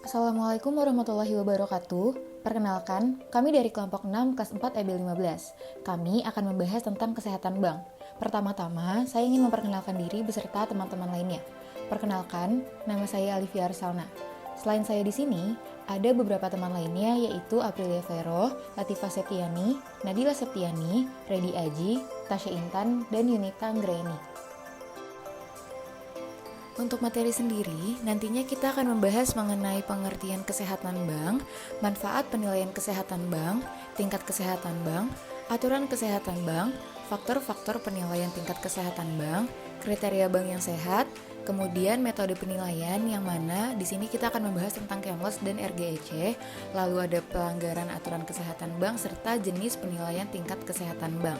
Assalamualaikum warahmatullahi wabarakatuh. Perkenalkan, kami dari kelompok 6 kelas 4 EB 15. Kami akan membahas tentang kesehatan bank. Pertama-tama, saya ingin memperkenalkan diri beserta teman-teman lainnya. Perkenalkan, nama saya Alivia Arsalna. Selain saya di sini, ada beberapa teman lainnya yaitu Aprilia Vero, Latifah Septiani, Nadila Septiani, Redi Aji, Tasya Intan, dan Yunita Anggraini. Untuk materi sendiri, nantinya kita akan membahas mengenai pengertian kesehatan bank, manfaat penilaian kesehatan bank, tingkat kesehatan bank, aturan kesehatan bank, faktor-faktor penilaian tingkat kesehatan bank, kriteria bank yang sehat, kemudian metode penilaian yang mana di sini kita akan membahas tentang KEMLES dan RGEC, lalu ada pelanggaran aturan kesehatan bank serta jenis penilaian tingkat kesehatan bank.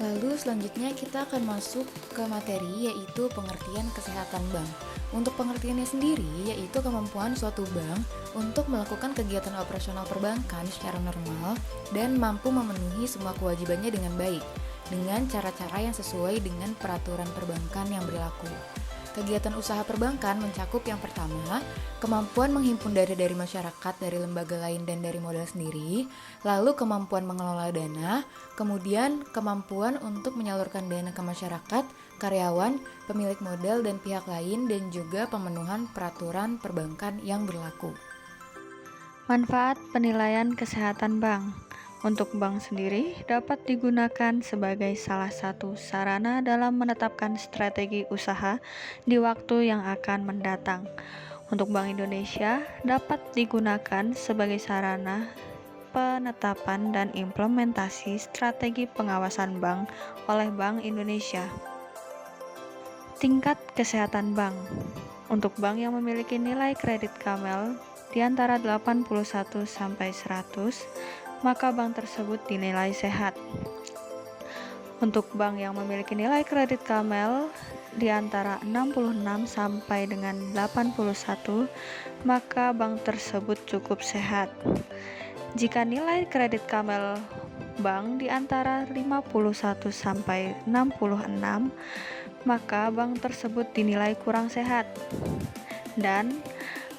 Lalu selanjutnya kita akan masuk ke materi yaitu pengertian kesehatan bank. Untuk pengertiannya sendiri yaitu kemampuan suatu bank untuk melakukan kegiatan operasional perbankan secara normal dan mampu memenuhi semua kewajibannya dengan baik, dengan cara-cara yang sesuai dengan peraturan perbankan yang berlaku. Kegiatan usaha perbankan mencakup yang pertama, kemampuan menghimpun dana dari masyarakat, dari lembaga lain, dan dari modal sendiri, lalu kemampuan mengelola dana, kemudian kemampuan untuk menyalurkan dana ke masyarakat, karyawan, pemilik modal, dan pihak lain, dan juga pemenuhan peraturan perbankan yang berlaku. Manfaat penilaian kesehatan bank. Untuk bank sendiri dapat digunakan sebagai salah satu sarana dalam menetapkan strategi usaha di waktu yang akan mendatang. Untuk Bank Indonesia dapat digunakan sebagai sarana penetapan dan implementasi strategi pengawasan bank oleh Bank Indonesia. Tingkat kesehatan bank. Untuk bank yang memiliki nilai kredit KAMEL di antara 81 sampai 100, maka bank tersebut dinilai sehat. Untuk bank yang memiliki nilai kredit KAMEL di antara 66 sampai dengan 81, maka bank tersebut cukup sehat. Jika nilai kredit KAMEL bank di antara 51 sampai 66, maka bank tersebut dinilai kurang sehat. Dan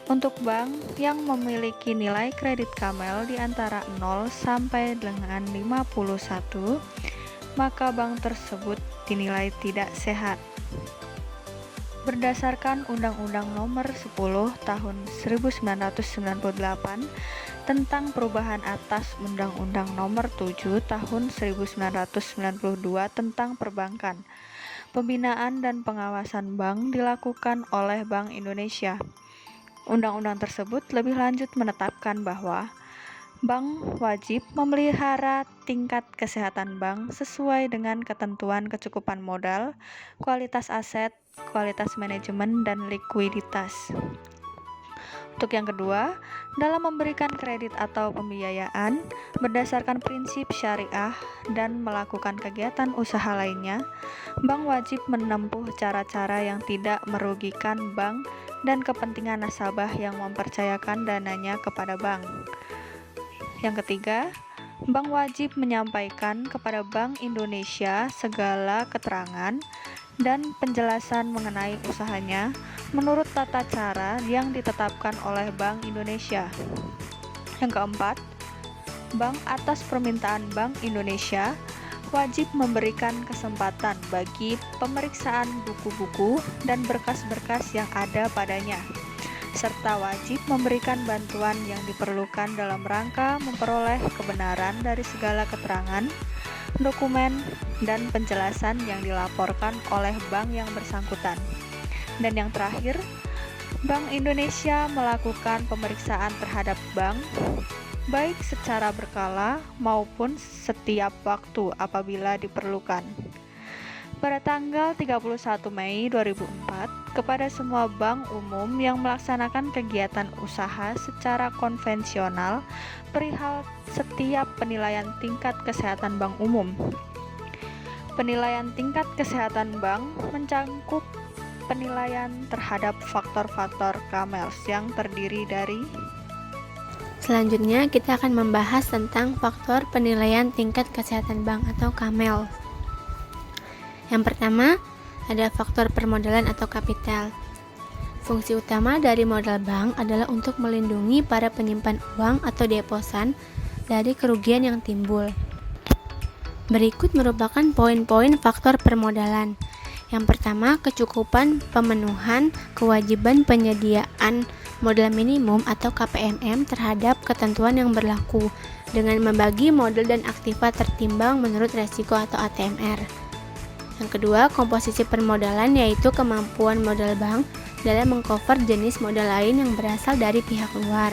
untuk bank yang memiliki nilai kredit KAMEL di antara 0 sampai dengan 51, maka bank tersebut dinilai tidak sehat. Berdasarkan Undang-Undang Nomor 10 Tahun 1998 tentang perubahan atas Undang-Undang Nomor 7 Tahun 1992 tentang perbankan, pembinaan dan pengawasan bank dilakukan oleh Bank Indonesia. Undang-undang tersebut lebih lanjut menetapkan bahwa bank wajib memelihara tingkat kesehatan bank sesuai dengan ketentuan kecukupan modal, kualitas aset, kualitas manajemen, dan likuiditas. Untuk yang kedua, dalam memberikan kredit atau pembiayaan berdasarkan prinsip syariah dan melakukan kegiatan usaha lainnya, bank wajib menempuh cara-cara yang tidak merugikan bank dan kepentingan nasabah yang mempercayakan dananya kepada bank. Yang ketiga, bank wajib menyampaikan kepada Bank Indonesia segala keterangan dan penjelasan mengenai usahanya menurut tata cara yang ditetapkan oleh Bank Indonesia. Yang keempat, bank atas permintaan Bank Indonesia wajib memberikan kesempatan bagi pemeriksaan buku-buku dan berkas-berkas yang ada padanya, serta wajib memberikan bantuan yang diperlukan dalam rangka memperoleh kebenaran dari segala keterangan, dokumen, dan penjelasan yang dilaporkan oleh bank yang bersangkutan. Dan yang terakhir, Bank Indonesia melakukan pemeriksaan terhadap bank baik secara berkala maupun setiap waktu apabila diperlukan. Pada tanggal 31 Mei 2004, kepada semua bank umum yang melaksanakan kegiatan usaha secara konvensional perihal setiap penilaian tingkat kesehatan bank umum. Penilaian tingkat kesehatan bank mencakup penilaian terhadap faktor-faktor KAMELS yang terdiri dari. Selanjutnya, kita akan membahas tentang faktor penilaian tingkat kesehatan bank atau KAMEL. Yang pertama, ada faktor permodalan atau kapital. Fungsi utama dari modal bank adalah untuk melindungi para penyimpan uang atau deposan dari kerugian yang timbul. Berikut merupakan poin-poin faktor permodalan. Yang pertama, kecukupan pemenuhan kewajiban penyediaan modal minimum atau KPMM terhadap ketentuan yang berlaku dengan membagi modal dan aktiva tertimbang menurut resiko atau ATMR. Yang kedua, komposisi permodalan yaitu kemampuan modal bank dalam mengcover jenis modal lain yang berasal dari pihak luar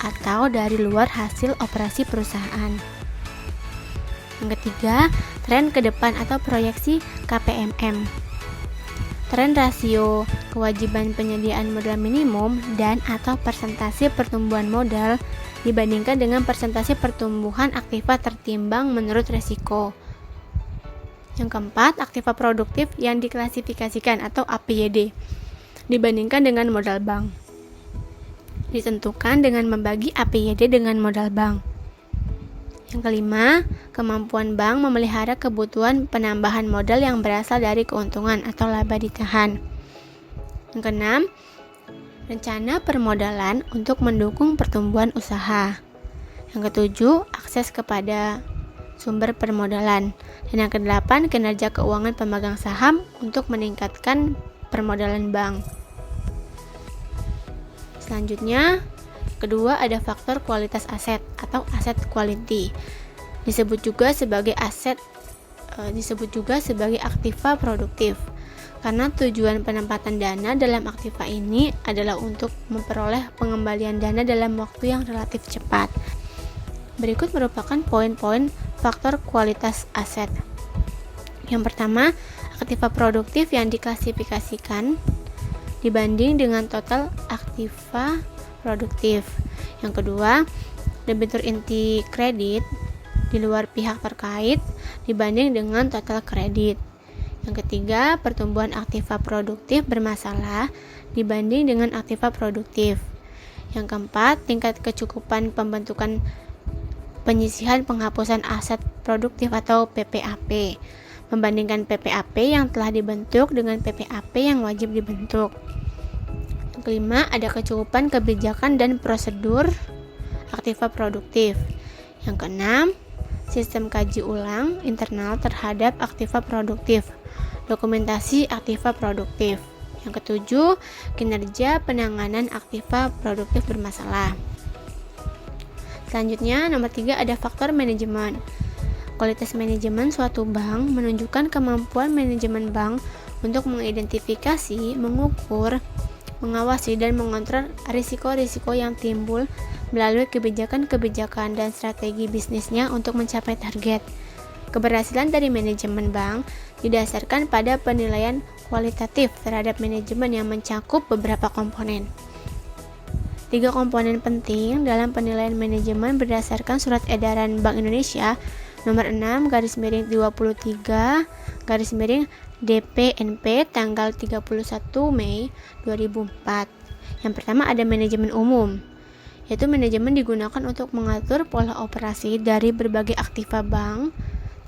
atau dari luar hasil operasi perusahaan. Yang ketiga, tren ke depan atau proyeksi KPMM. Tren rasio kewajiban penyediaan modal minimum dan atau persentase pertumbuhan modal dibandingkan dengan persentase pertumbuhan aktiva tertimbang menurut resiko. Yang keempat, aktiva produktif yang diklasifikasikan atau APYD dibandingkan dengan modal bank. Ditentukan dengan membagi APYD dengan modal bank. Yang kelima, kemampuan bank memelihara kebutuhan penambahan modal yang berasal dari keuntungan atau laba ditahan. Yang keenam, rencana permodalan untuk mendukung pertumbuhan usaha. Yang ketujuh, akses kepada sumber permodalan. Dan yang kedelapan, kinerja keuangan pemegang saham untuk meningkatkan permodalan bank. Selanjutnya, kedua ada faktor kualitas aset atau aset quality. Disebut juga sebagai aktiva produktif. Karena tujuan penempatan dana dalam aktiva ini adalah untuk memperoleh pengembalian dana dalam waktu yang relatif cepat. Berikut merupakan poin-poin faktor kualitas aset. Yang pertama, aktiva produktif yang diklasifikasikan dibanding dengan total aktiva produktif. Yang kedua, debitur inti kredit di luar pihak terkait dibanding dengan total kredit. Yang ketiga, pertumbuhan aktiva produktif bermasalah dibanding dengan aktiva produktif. Yang keempat, tingkat kecukupan pembentukan penyisihan penghapusan aset produktif atau PPAP membandingkan PPAP yang telah dibentuk dengan PPAP yang wajib dibentuk. Yang kelima, ada kecukupan kebijakan dan prosedur aktiva produktif. Yang keenam, sistem kaji ulang internal terhadap aktiva produktif, dokumentasi aktiva produktif. Yang ketujuh, kinerja penanganan aktiva produktif bermasalah. Selanjutnya, nomor 3 ada faktor manajemen. Kualitas manajemen suatu bank menunjukkan kemampuan manajemen bank untuk mengidentifikasi, mengukur, mengawasi, dan mengontrol risiko-risiko yang timbul melalui kebijakan-kebijakan dan strategi bisnisnya untuk mencapai target. Keberhasilan dari manajemen bank didasarkan pada penilaian kualitatif terhadap manajemen yang mencakup beberapa komponen. 3 komponen penting dalam penilaian manajemen berdasarkan Surat Edaran Bank Indonesia nomor 6/23/DPNP tanggal 31 Mei 2004. Yang pertama ada manajemen umum, yaitu manajemen digunakan untuk mengatur pola operasi dari berbagai aktiva bank,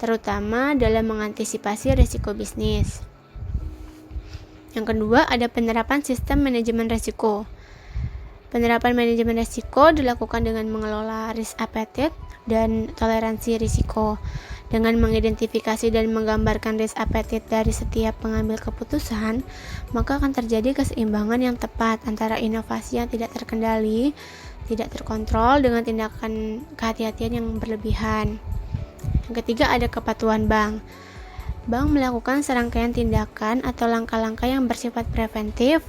terutama dalam mengantisipasi risiko bisnis. Yang kedua ada penerapan sistem manajemen risiko. Penerapan manajemen risiko dilakukan dengan mengelola risk appetite dan toleransi risiko. Dengan mengidentifikasi dan menggambarkan risk appetite dari setiap pengambil keputusan, maka akan terjadi keseimbangan yang tepat antara inovasi yang tidak terkendali, tidak terkontrol dengan tindakan kehati-hatian yang berlebihan. Yang ketiga ada kepatuhan bank. Bank melakukan serangkaian tindakan atau langkah-langkah yang bersifat preventif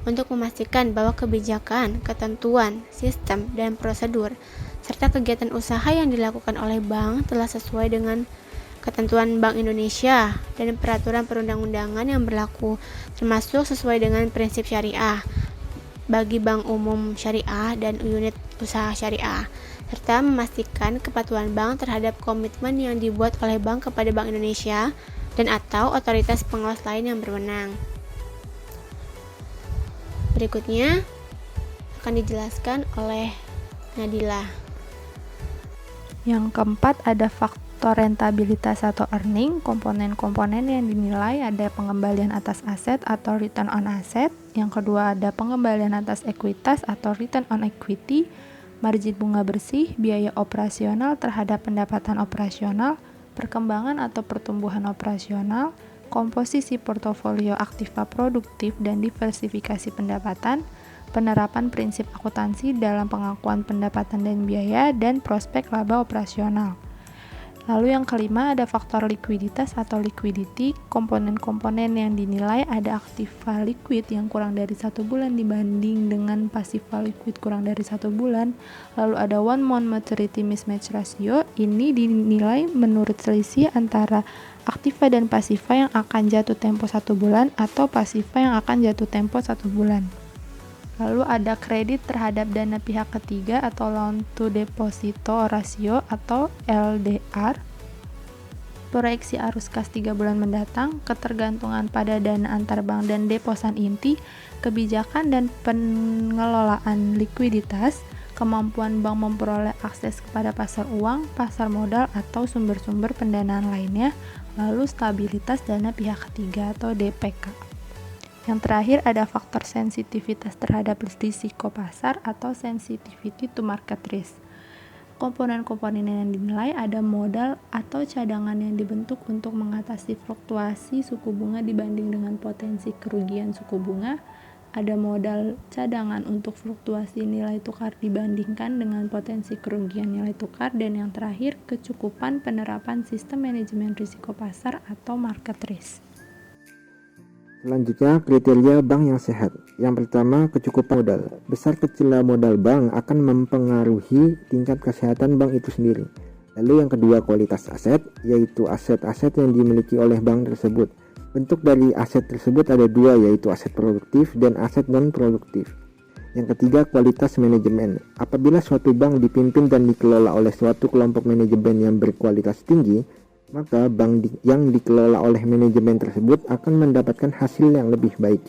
untuk memastikan bahwa kebijakan, ketentuan, sistem, dan prosedur serta kegiatan usaha yang dilakukan oleh bank telah sesuai dengan ketentuan Bank Indonesia dan peraturan perundang-undangan yang berlaku, termasuk sesuai dengan prinsip syariah bagi bank umum syariah dan unit usaha syariah, serta memastikan kepatuhan bank terhadap komitmen yang dibuat oleh bank kepada Bank Indonesia dan atau otoritas pengawas lain yang berwenang. Berikutnya akan dijelaskan oleh Nadila. Yang keempat ada faktor rentabilitas atau earning. Komponen-komponen yang dinilai ada pengembalian atas aset atau return on asset, Yang kedua ada pengembalian atas ekuitas atau return on equity, margin bunga bersih, biaya operasional terhadap pendapatan operasional, perkembangan atau pertumbuhan operasional, komposisi portofolio aktiva produktif dan diversifikasi pendapatan, penerapan prinsip akuntansi dalam pengakuan pendapatan dan biaya, dan prospek laba operasional. Lalu yang kelima ada faktor likuiditas atau liquidity, komponen-komponen yang dinilai ada aktiva liquid yang kurang dari 1 bulan dibanding dengan pasiva liquid kurang dari 1 bulan. Lalu ada one month maturity mismatch ratio, ini dinilai menurut selisih antara aktiva dan pasiva yang akan jatuh tempo 1 bulan atau pasiva yang akan jatuh tempo 1 bulan. Lalu ada kredit terhadap dana pihak ketiga atau loan to deposito ratio atau LDR, proyeksi arus kas 3 bulan mendatang, ketergantungan pada dana antar bank dan deposan inti, kebijakan dan pengelolaan likuiditas, kemampuan bank memperoleh akses kepada pasar uang, pasar modal atau sumber-sumber pendanaan lainnya, lalu stabilitas dana pihak ketiga atau DPK. Yang terakhir ada faktor sensitivitas terhadap risiko pasar atau sensitivity to market risk. Komponen-komponen yang dinilai ada modal atau cadangan yang dibentuk untuk mengatasi fluktuasi suku bunga dibanding dengan potensi kerugian suku bunga, ada modal cadangan untuk fluktuasi nilai tukar dibandingkan dengan potensi kerugian nilai tukar, dan yang terakhir kecukupan penerapan sistem manajemen risiko pasar atau market risk. Selanjutnya, kriteria bank yang sehat. Yang pertama, kecukupan modal. Besar kecilnya modal bank akan mempengaruhi tingkat kesehatan bank itu sendiri. Lalu yang kedua, kualitas aset, yaitu aset-aset yang dimiliki oleh bank tersebut. Bentuk dari aset tersebut ada dua, yaitu aset produktif dan aset non-produktif. Yang ketiga, kualitas manajemen. Apabila suatu bank dipimpin dan dikelola oleh suatu kelompok manajemen yang berkualitas tinggi, maka bank yang dikelola oleh manajemen tersebut akan mendapatkan hasil yang lebih baik.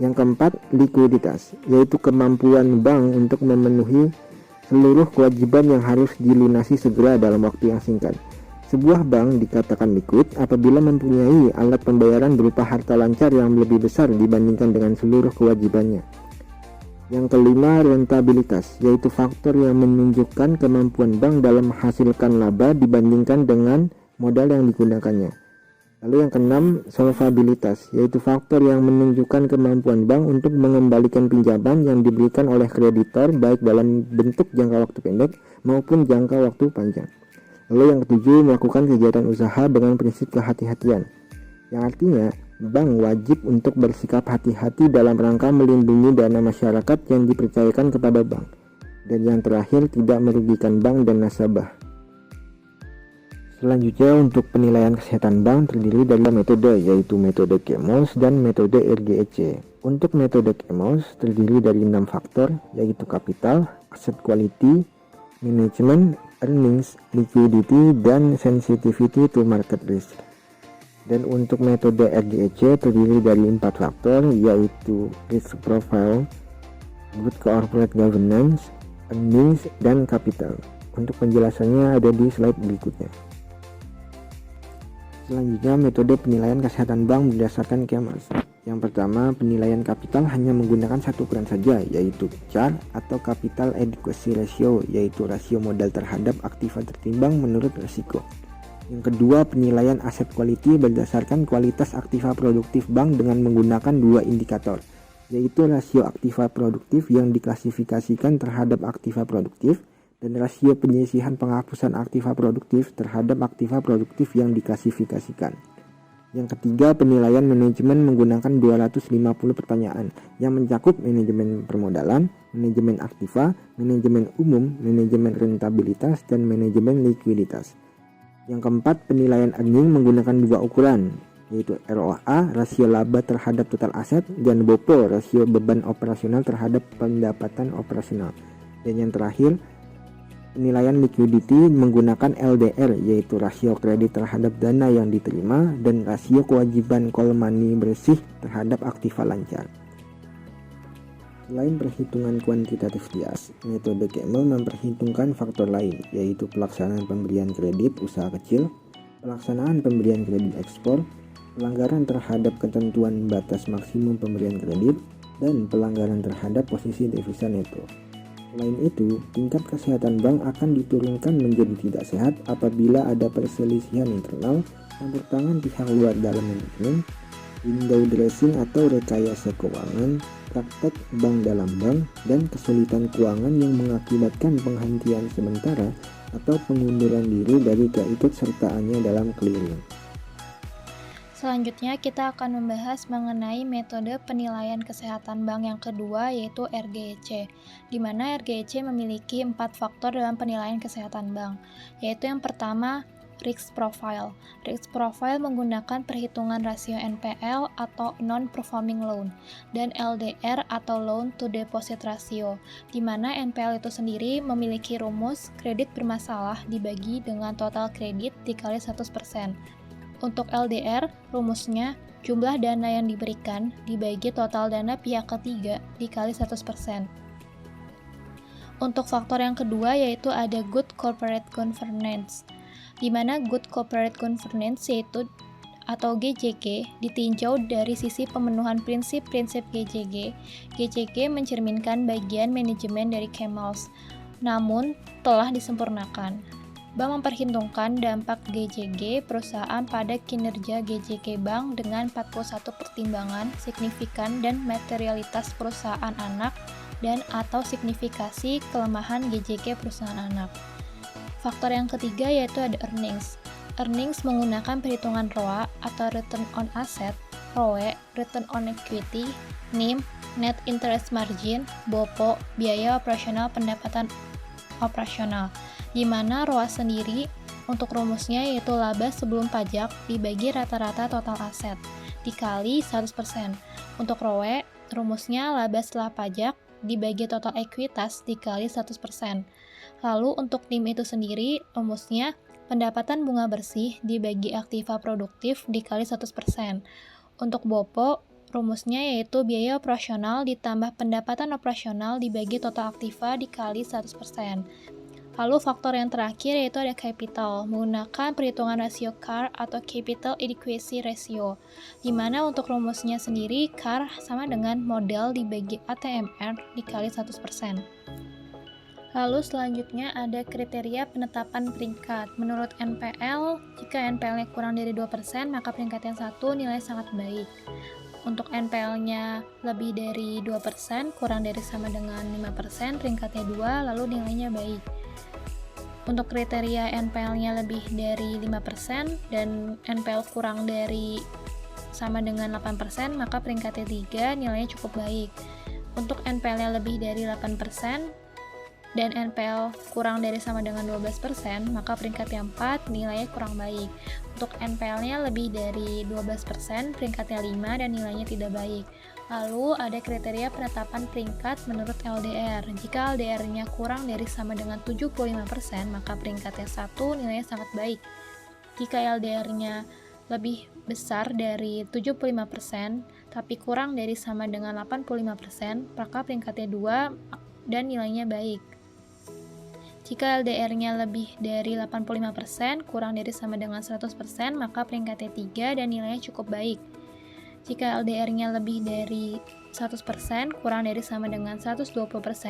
Yang keempat, likuiditas, yaitu kemampuan bank untuk memenuhi seluruh kewajiban yang harus dilunasi segera dalam waktu yang singkat. Sebuah bank dikatakan liquid apabila mempunyai alat pembayaran berupa harta lancar yang lebih besar dibandingkan dengan seluruh kewajibannya. Yang kelima, rentabilitas, yaitu faktor yang menunjukkan kemampuan bank dalam menghasilkan laba dibandingkan dengan modal yang digunakannya. Lalu yang keenam, solvabilitas, yaitu faktor yang menunjukkan kemampuan bank untuk mengembalikan pinjaman yang diberikan oleh kreditor baik dalam bentuk jangka waktu pendek maupun jangka waktu panjang. Lalu yang ketujuh, melakukan kegiatan usaha dengan prinsip kehati-hatian, yang artinya bank wajib untuk bersikap hati-hati dalam rangka melindungi dana masyarakat yang dipercayakan kepada bank. Dan yang terakhir, tidak merugikan bank dan nasabah. Selanjutnya, untuk penilaian kesehatan bank terdiri dari metode, yaitu metode KEMOS dan metode RGEC. Untuk metode KEMOS terdiri dari 6 faktor, yaitu kapital, asset quality, management, earnings, liquidity, dan sensitivity to market risk. Dan untuk metode RGEC terdiri dari 4 faktor, yaitu risk profile, good corporate governance, earnings, dan capital. Untuk penjelasannya ada di slide berikutnya. Selanjutnya, metode penilaian kesehatan bank berdasarkan KEMOS. Yang pertama, penilaian kapital hanya menggunakan satu ukuran saja, yaitu CAR atau Capital Adequacy Ratio, yaitu rasio modal terhadap aktiva tertimbang menurut risiko. Yang kedua, penilaian aset quality berdasarkan kualitas aktiva produktif bank dengan menggunakan 2 indikator, yaitu rasio aktiva produktif yang diklasifikasikan terhadap aktiva produktif dan rasio penyisihan penghapusan aktiva produktif terhadap aktiva produktif yang diklasifikasikan. Yang ketiga, penilaian manajemen menggunakan 250 pertanyaan yang mencakup manajemen permodalan, manajemen aktiva, manajemen umum, manajemen rentabilitas, dan manajemen likuiditas. Yang keempat, penilaian earning menggunakan 2 ukuran, yaitu ROA, rasio laba terhadap total aset, dan BOPO, rasio beban operasional terhadap pendapatan operasional. Dan yang terakhir, penilaian liquidity menggunakan LDR, yaitu rasio kredit terhadap dana yang diterima dan rasio kewajiban call money bersih terhadap aktiva lancar. Selain perhitungan kuantitatif bias, metode KEMOS memperhitungkan faktor lain, yaitu pelaksanaan pemberian kredit usaha kecil, pelaksanaan pemberian kredit ekspor, pelanggaran terhadap ketentuan batas maksimum pemberian kredit, dan pelanggaran terhadap posisi devisa neto. Selain itu, tingkat kesehatan bank akan diturunkan menjadi tidak sehat apabila ada perselisihan internal, campur tangan pihak luar dalam manajemen, window dressing atau rekayasa keuangan, praktek bank dalam bank, dan kesulitan keuangan yang mengakibatkan penghentian sementara atau pengunduran diri dari keikutsertaannya dalam clearing. Selanjutnya kita akan membahas mengenai metode penilaian kesehatan bank yang kedua, yaitu RGEC, di mana RGEC memiliki 4 faktor dalam penilaian kesehatan bank, yaitu yang pertama, risk profile. Risk profile menggunakan perhitungan rasio NPL atau non-performing loan dan LDR atau loan to deposit ratio, di mana NPL itu sendiri memiliki rumus kredit bermasalah dibagi dengan total kredit dikali 100%. Untuk LDR, rumusnya jumlah dana yang diberikan dibagi total dana pihak ketiga dikali 100%. Untuk faktor yang kedua yaitu ada good corporate governance, di mana good corporate governance yaitu atau GCG ditinjau dari sisi pemenuhan prinsip-prinsip GCG. GCG mencerminkan bagian manajemen dari Kemals, namun telah disempurnakan. Bank memperhitungkan dampak GCG perusahaan pada kinerja GCG Bank dengan 41 pertimbangan signifikan dan materialitas perusahaan anak dan atau signifikasi kelemahan GCG perusahaan anak. Faktor yang ketiga yaitu ada earnings. Earnings menggunakan perhitungan ROA atau return on asset, ROE, return on equity, NIM, net interest margin, BOPO, biaya operasional pendapatan operasional, di mana ROA sendiri untuk rumusnya yaitu laba sebelum pajak dibagi rata-rata total aset dikali 100%. Untuk ROE, rumusnya laba setelah pajak dibagi total ekuitas dikali 100%. Lalu untuk NIM itu sendiri, rumusnya pendapatan bunga bersih dibagi aktiva produktif dikali 100%. Untuk BOPO, rumusnya yaitu biaya operasional ditambah pendapatan operasional dibagi total aktiva dikali 100%. Lalu faktor yang terakhir yaitu ada capital, menggunakan perhitungan rasio CAR atau Capital Adequacy Ratio, di mana untuk rumusnya sendiri CAR sama dengan modal dibagi ATMR dikali 100%. Lalu selanjutnya ada kriteria penetapan peringkat. Menurut NPL, jika NPL-nya kurang dari 2%, maka peringkat yang 1 nilai sangat baik. Untuk NPL-nya lebih dari 2%, kurang dari sama dengan 5%, peringkatnya 2, lalu nilainya baik. Untuk kriteria NPL-nya lebih dari 5% dan NPL kurang dari sama dengan 8%, maka peringkatnya 3, nilainya cukup baik. Untuk NPL-nya lebih dari 8% dan NPL kurang dari sama dengan 12%, maka peringkatnya 4, nilainya kurang baik. Untuk NPL-nya lebih dari 12%, peringkatnya 5, dan nilainya tidak baik. Lalu ada kriteria penetapan peringkat menurut LDR. Jika LDR-nya kurang dari sama dengan 75%, maka peringkatnya 1, nilainya sangat baik. Jika LDR-nya lebih besar dari 75%, tapi kurang dari sama dengan 85%, maka peringkatnya 2 dan nilainya baik. Jika LDR-nya lebih dari 85%, kurang dari sama dengan 100%, maka peringkatnya 3 dan nilainya cukup baik. Jika LDR-nya lebih dari 100%, kurang dari sama dengan 120%,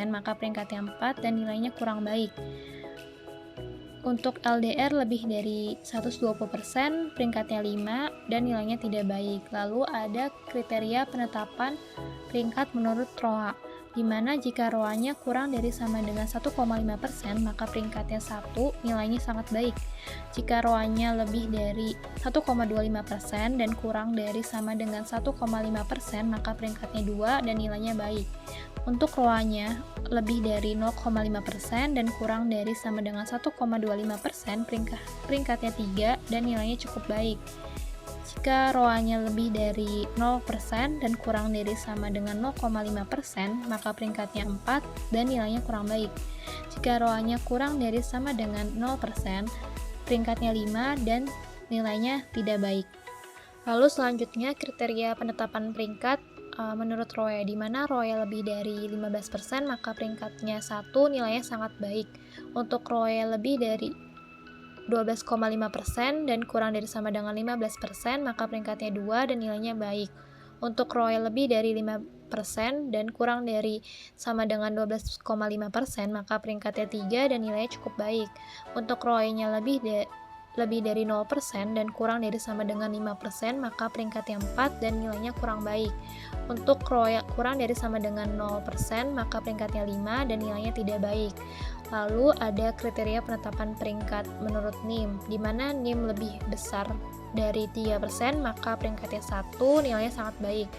maka peringkatnya 4 dan nilainya kurang baik. Untuk LDR lebih dari 120%, peringkatnya 5 dan nilainya tidak baik. Lalu ada kriteria penetapan peringkat menurut ROA, di mana jika ROA-nya kurang dari sama dengan 1,5%, maka peringkatnya 1, nilainya sangat baik. Jika ROA-nya lebih dari 1,25% dan kurang dari sama dengan 1,5%, maka peringkatnya 2 dan nilainya baik. Untuk ROA-nya lebih dari 0,5% dan kurang dari sama dengan 1,25%, peringkatnya 3 dan nilainya cukup baik. Jika ROA-nya lebih dari 0% dan kurang dari sama dengan 0,5%, maka peringkatnya 4 dan nilainya kurang baik. Jika ROA-nya kurang dari sama dengan 0%, peringkatnya 5 dan nilainya tidak baik. Lalu selanjutnya kriteria penetapan peringkat menurut ROE, di mana ROE lebih dari 15%, maka peringkatnya 1, nilainya sangat baik. Untuk ROE lebih dari 12,5% dan kurang dari sama dengan 15%, maka peringkatnya 2 dan nilainya baik. Untuk ROE lebih dari 5% dan kurang dari sama dengan 12,5%, maka peringkatnya 3 dan nilainya cukup baik. Untuk ROE-nya lebih dari 0% dan kurang dari sama dengan 5%, maka peringkatnya 4 dan nilainya kurang baik. Untuk ROE kurang dari sama dengan 0%, maka peringkatnya 5 dan nilainya tidak baik. Lalu ada kriteria penetapan peringkat menurut NIM, di mana NIM lebih besar dari 3%, maka peringkatnya 1, nilainya sangat baik.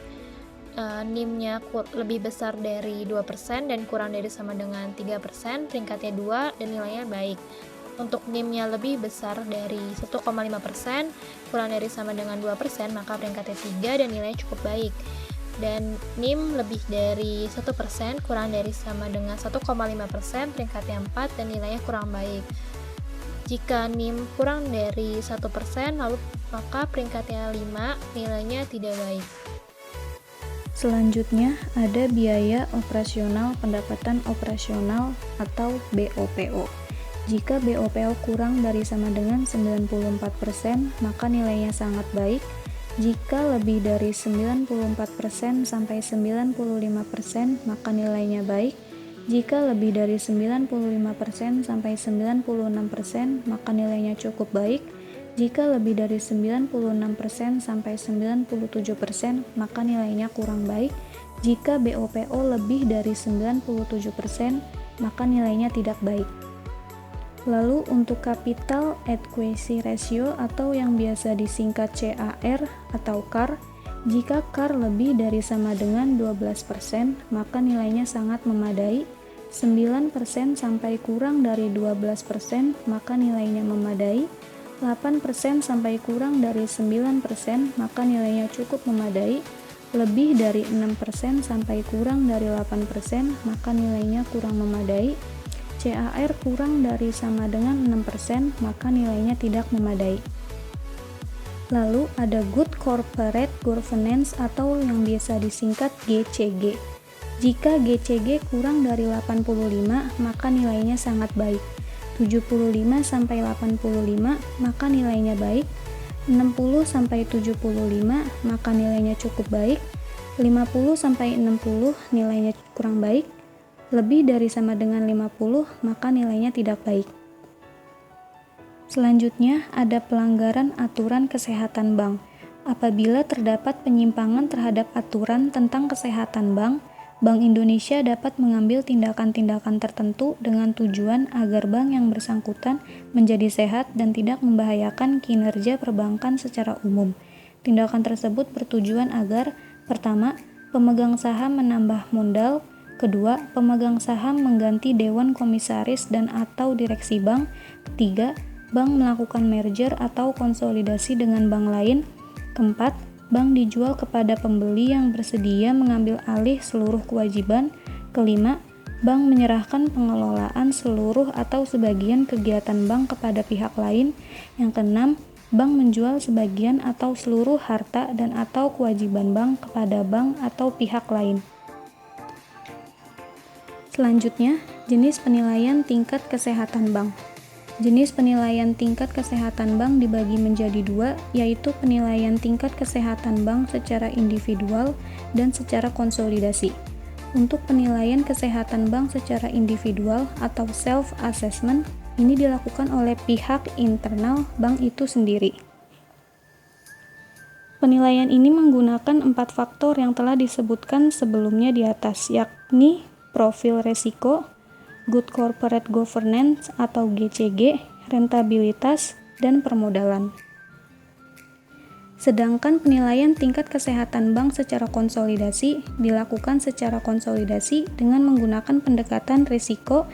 NIM-nya lebih besar dari 2% dan kurang dari sama dengan 3%, peringkatnya 2 dan nilainya baik. Untuk NIM-nya lebih besar dari 1,5%, kurang dari sama dengan 2%, maka peringkatnya 3 dan nilainya cukup baik. Dan NIM lebih dari 1%, kurang dari sama dengan 1,5%, peringkatnya 4 dan nilainya kurang baik. Jika NIM kurang dari 1%, lalu maka peringkatnya 5, nilainya tidak baik. Selanjutnya ada biaya operasional pendapatan operasional atau BOPO. Jika BOPO kurang dari sama dengan 94%, maka nilainya sangat baik. Jika lebih dari 94% sampai 95%, maka nilainya baik. Jika lebih dari 95% sampai 96%, maka nilainya cukup baik. Jika lebih dari 96% sampai 97%, maka nilainya kurang baik. Jika BOPO lebih dari 97%, maka nilainya tidak baik. Lalu untuk Capital Adequacy Ratio atau yang biasa disingkat CAR atau CAR, jika CAR lebih dari sama dengan 12%, maka nilainya sangat memadai. 9% sampai kurang dari 12%, maka nilainya memadai. 8% sampai kurang dari 9%, maka nilainya cukup memadai. Lebih dari 6% sampai kurang dari 8%, maka nilainya kurang memadai. CAR kurang dari sama dengan 6%, maka nilainya tidak memadai. Lalu ada Good Corporate Governance atau yang biasa disingkat GCG. Jika GCG kurang dari 85, maka nilainya sangat baik. 75 sampai 85, maka nilainya baik. 60 sampai 75, maka nilainya cukup baik. 50 sampai 60, nilainya kurang baik. Lebih dari sama dengan 50, maka nilainya tidak baik. Selanjutnya ada pelanggaran aturan kesehatan bank. Apabila terdapat penyimpangan terhadap aturan tentang kesehatan bank, Bank Indonesia dapat mengambil tindakan-tindakan tertentu dengan tujuan agar bank yang bersangkutan menjadi sehat dan tidak membahayakan kinerja perbankan secara umum. Tindakan tersebut bertujuan agar: pertama, pemegang saham menambah modal; kedua, pemegang saham mengganti dewan komisaris dan atau direksi bank; ketiga, bank melakukan merger atau konsolidasi dengan bank lain; keempat, bank dijual kepada pembeli yang bersedia mengambil alih seluruh kewajiban; kelima, bank menyerahkan pengelolaan seluruh atau sebagian kegiatan bank kepada pihak lain; yang keenam, bank menjual sebagian atau seluruh harta dan atau kewajiban bank kepada bank atau pihak lain. Selanjutnya, jenis penilaian tingkat kesehatan bank. Jenis penilaian tingkat kesehatan bank dibagi menjadi dua, yaitu penilaian tingkat kesehatan bank secara individual dan secara konsolidasi. Untuk penilaian kesehatan bank secara individual atau self-assessment, ini dilakukan oleh pihak internal bank itu sendiri. Penilaian ini menggunakan 4 faktor yang telah disebutkan sebelumnya di atas, yakni profil resiko, Good Corporate Governance atau GCG, rentabilitas, dan permodalan. Sedangkan penilaian tingkat kesehatan bank secara konsolidasi dilakukan secara konsolidasi dengan menggunakan pendekatan risiko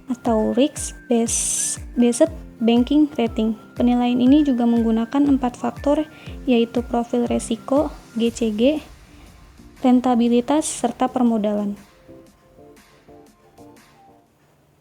atau risk-based banking rating. Penilaian ini juga menggunakan 4 faktor, yaitu profil resiko, GCG, rentabilitas, serta permodalan.